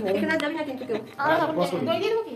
এখানে আর যাবি না কিন্তু কেউ। দই দিয়ে দেবো কি?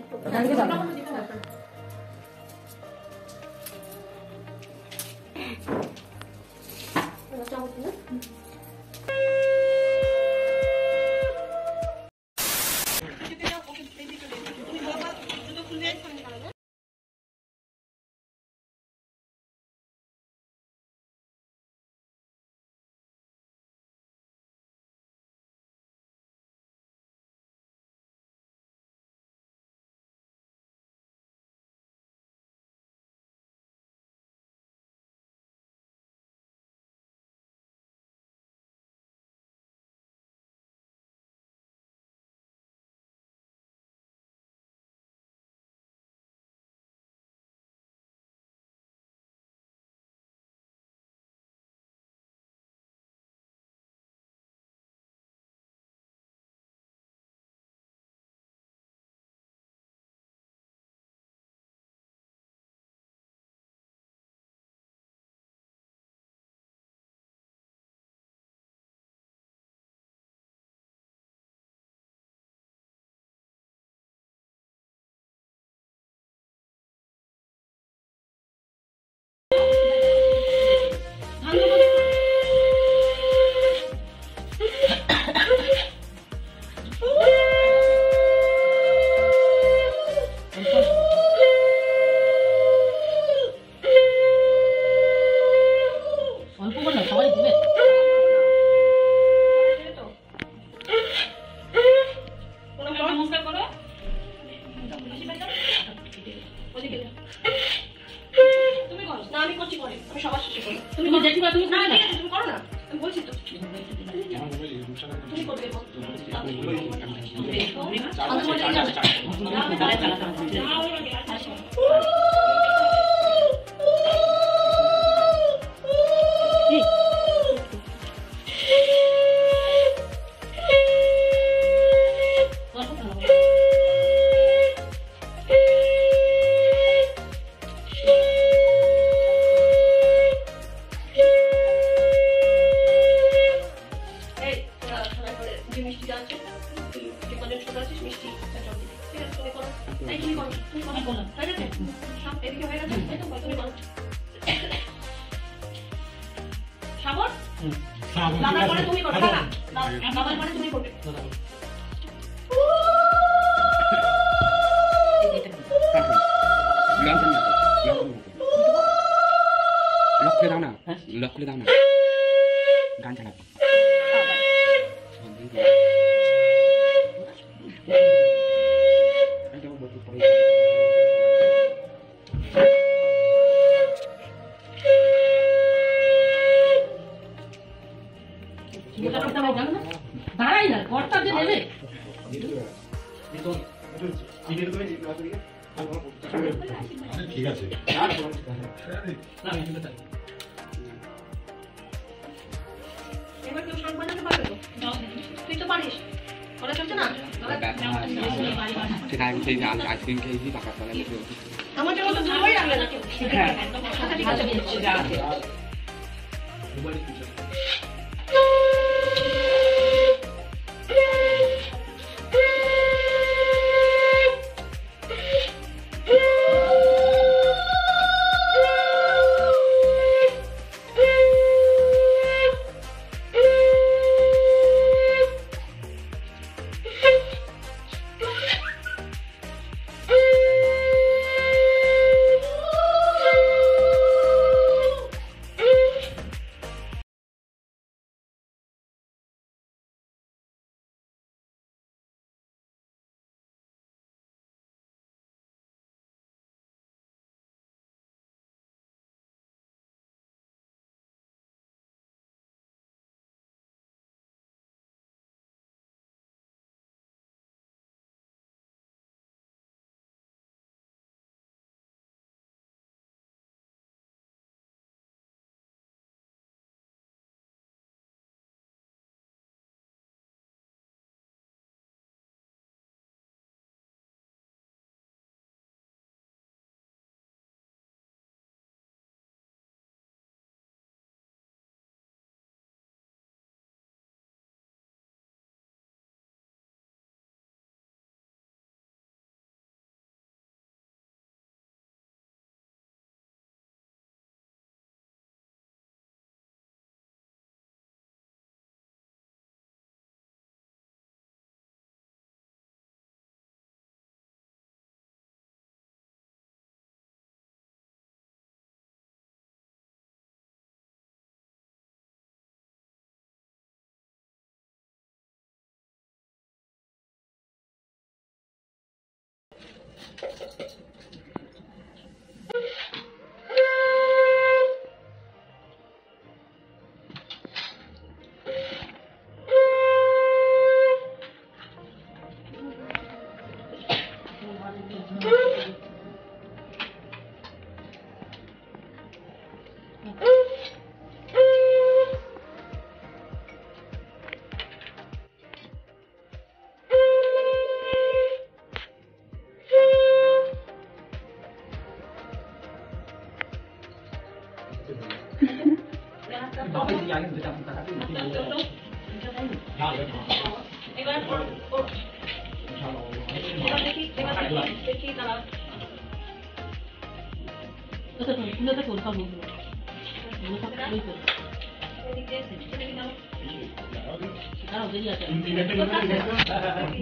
চামচ না লক করে দাও না, লক করে দাও না, গান চালাবো। দাঁড়াই না ঘরটা যে নেবে ঠিক আছে এবার কেউ শাক বানাতে পারবে তো? তুই তো পারিস, ওরা চলছে না? সেটা আমি সেই আইসক্রিম খেয়েছি, টাকা তলায় বসে আমার জন্য তো দুটোই রাখবে না কেউ।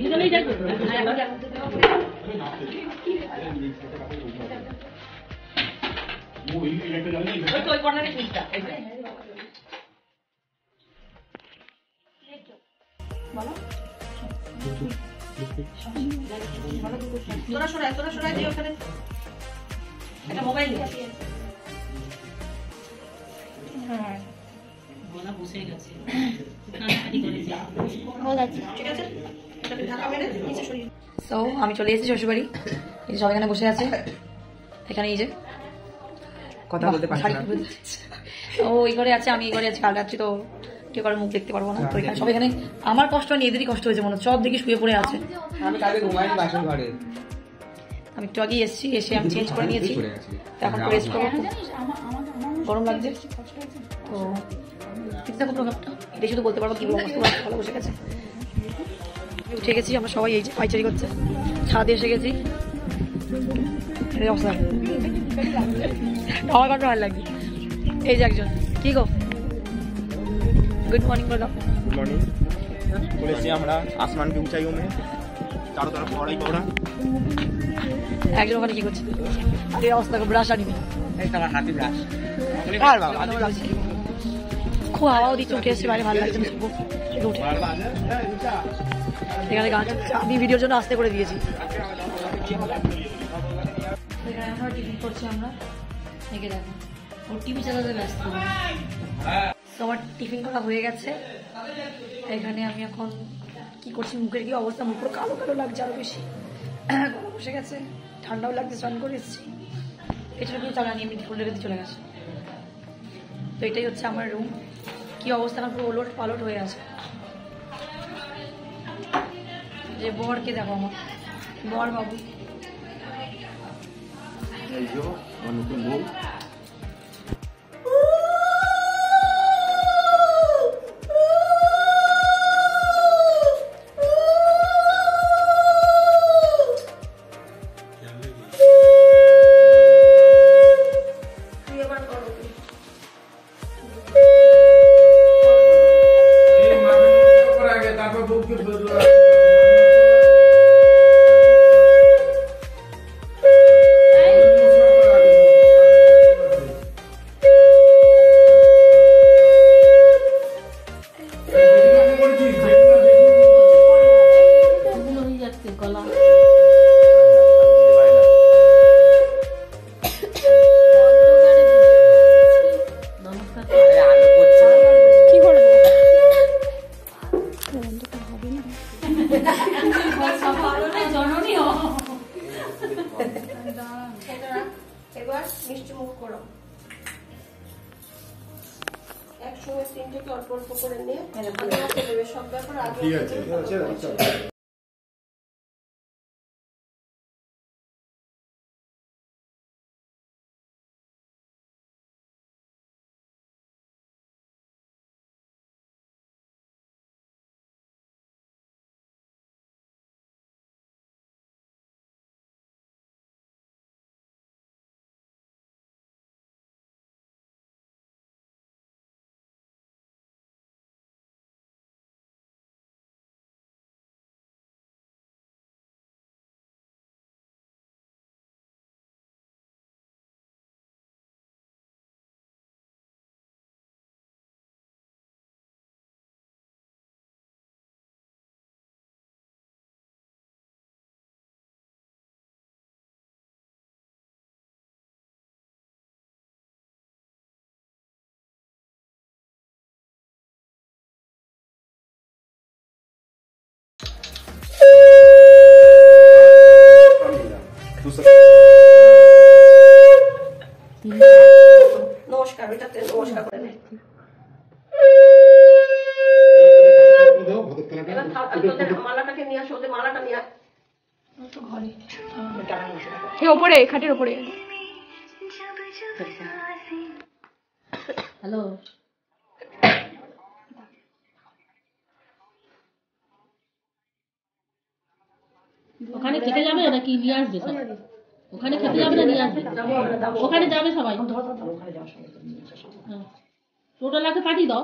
দুজনেই যাই তোরা সরাই দিয়ে ওখানে একটা মোবাইল নিয়ে বসে গেছে ঠিক আছে ঢাকা মেরে নিচে সরিয়ে তো আমি চলে এসেছি শ্বশুরবাড়ি, এই যে সব এখানে বসে আছে, এখানে এই যে কথা বলতে পারছি না। ও এই ঘরে আছে, আমি এই ঘরে আছি, কাল রাত্রি তো কেউ কারো মুখ দেখতে পারবো না, তো এখানে সব এখানে আমার কষ্ট হয়নি, এদেরই কষ্ট হয়েছে মনে হচ্ছে, সব দেখি শুয়ে পড়ে আছে। আমি কালকে ঘুমাইনি বাসন ঘরে। আমি একটু আগেই এসেছি, এসে আমি চেঞ্জ করে নিয়েছি, তো এখন রেস্ট করবো, গরম লাগছে তো ঠিক থাকো প্রোগ্রামটা, এটাই শুধু বলতে পারবো কি অবস্থা, ভালো বসে গেছে। উঠে গেছি আমরা সবাই, এই যে পাইচারি করছে, ছাদে এসে গেছি, অবস্থা আমার কত ভালো লাগছে। এই যে একজন, কি গো गुड मॉर्निंग बोलो। Good morning. বলেছি আমরা আসমান কে উঁচাইও মে চারো তরফ পড়াই পড়া। একজন ওখানে কি করছে, এই অবস্থা ব্রাশ আনিনি, এই তোমার হাতি ব্রাশ আর বাবা খুব হাওয়াও দিচ্ছে, উঠে এসেছি বাইরে, ভালো লাগছে, উঠে এখানে গান চলছে, আমি ভিডিওর জন্য আস্তে করে দিয়েছি। এখানে আমরা টিফিন করছি, আমরা একে দেখো ওর টিভি চালাতে ব্যস্ত। তো আমার টিফিন করা হয়ে গেছে, এখানে আমি এখন কি করছি, মুখের কি অবস্থা, মুখ পুরো কালো কালো লাগছে আরো বেশি, গরম বসে গেছে, ঠান্ডাও লাগছে, স্নান করে এসেছি, এছাড়া কিছু চালানি, এমনি ফুল রেখে চলে গেছে। তো এটাই হচ্ছে আমার রুম, কি অবস্থা আমার পুরো ওলট পালট হয়ে আছে। যে বরকে দেখো, আমার বর বাবু, নতুন বউ এবার মিষ্টি মুখ করো, একসঙ্গে তিনটে অল্প অল্প করে নিয়ে সব ব্যাপার আগে ঠিক আছে। ওইটাতে নমস্কার করে নে। এবার মালাটাকে নিয়ে আসো, ওদের মালাটা নিয়ে আয়। ওপরে খাটের ওপরে। হ্যালো, ওখানে খেতে যাবে নাকি নিয়ে আসবে সব? ওখানে খেতে যাবে না নিয়ে আসবে? ওখানে যাবে সবাই। হ্যাঁ, টোটালাকে পাঠিয়ে দাও।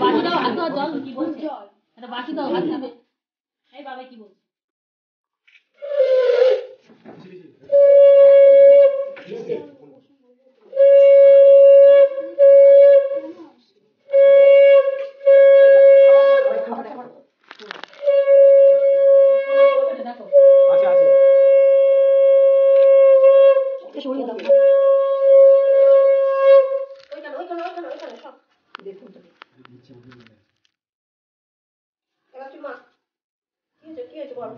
বাকি দাও, হাত ধোয়ার জল কি বলছে? এটা বাকি দাও, হাত দিবে। এই বাবা কি বলছে?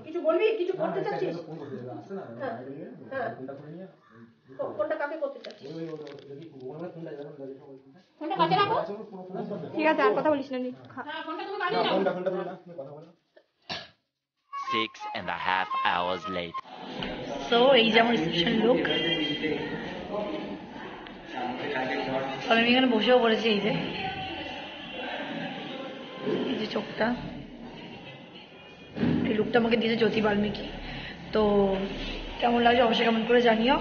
কিছু বলবি, কিছু করতে চাচ্ছিস? কোনটা কাকে করতে চাচ্ছিস? ঠিক আছে, আর কথা বলিস না। 6.5 hours later. সো এই যে আমার রিসেপশন লুক। আমি এখানে বসেও পড়েছি। এই যে চোখটা, এই লুকটা আমাকে দিয়েছে জ্যোতি বাল্মীকি। তো কেমন লাগছে অবশ্যই কেমন করে জানিও।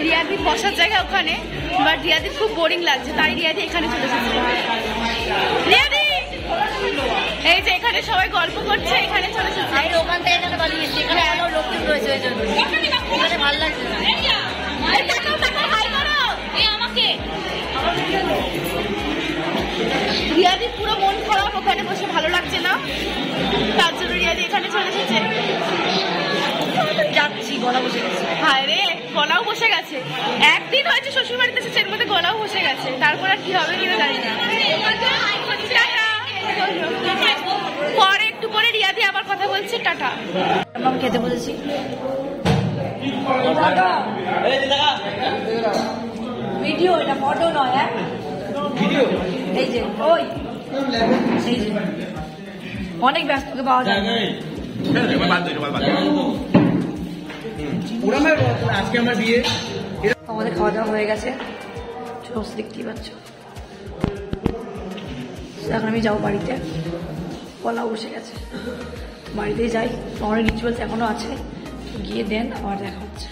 রিয়াদির বসার জায়গা ওখানে, বাট রিয়াদির খুব বোরিং লাগছে, তাই রিয়াদি এখানে চলে এসেছে। রিয়াদি এই যে এখানে সবাই গল্প করছে, এখানে চলে এসেছে। ওখানটা এখানে পালিয়ে এসেছে, এখানে আরো লোকজন রয়েছে, ওই জন্য এখানে ভালো লাগছে। রিয়াদি পুরো মন খারাপ, ওখানে বসে ভালো লাগছে না, তার জন্য রিয়াদি এখানে চলে এসেছে। যাচ্ছি, গলা বসে গেছে। হায় রে, গলাও বসে গেছে। একদিন হয়েছে শ্বশুর বাড়িতে এসেছে, এর মধ্যে গলাও বসে গেছে। তারপর আর কি হবে কিনা জানি না। পরে একটু পরে রিয়াদি আবার কথা বলছি। টাটা। আমি খেতে বলেছি। ভিডিও, এটা ফটো নয়। হ্যাঁ, এই যে ওই এই যে অনেক ব্যস্তকে পাওয়া যায়। আমাদের খাওয়া দাওয়া হয়ে গেছে, দেখতেই পাচ্ছ। এখন আমি যাবো বাড়িতে, কলাও বসে গেছে। বাড়িতেই যাই, আমার রিচুয়ালস এখনো আছে, গিয়ে দেন আবার দেখা হচ্ছে।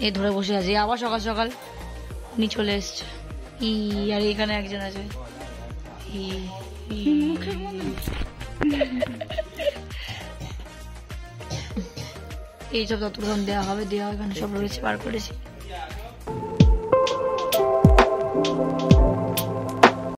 এই ধরে বসে আছে, আবার সকাল সকাল উনি চলে এসছে। আর এখানে একজন আছে। এইসব ততক্ষণ দেওয়া হবে, এখানে সব রয়েছে, বার করেছি।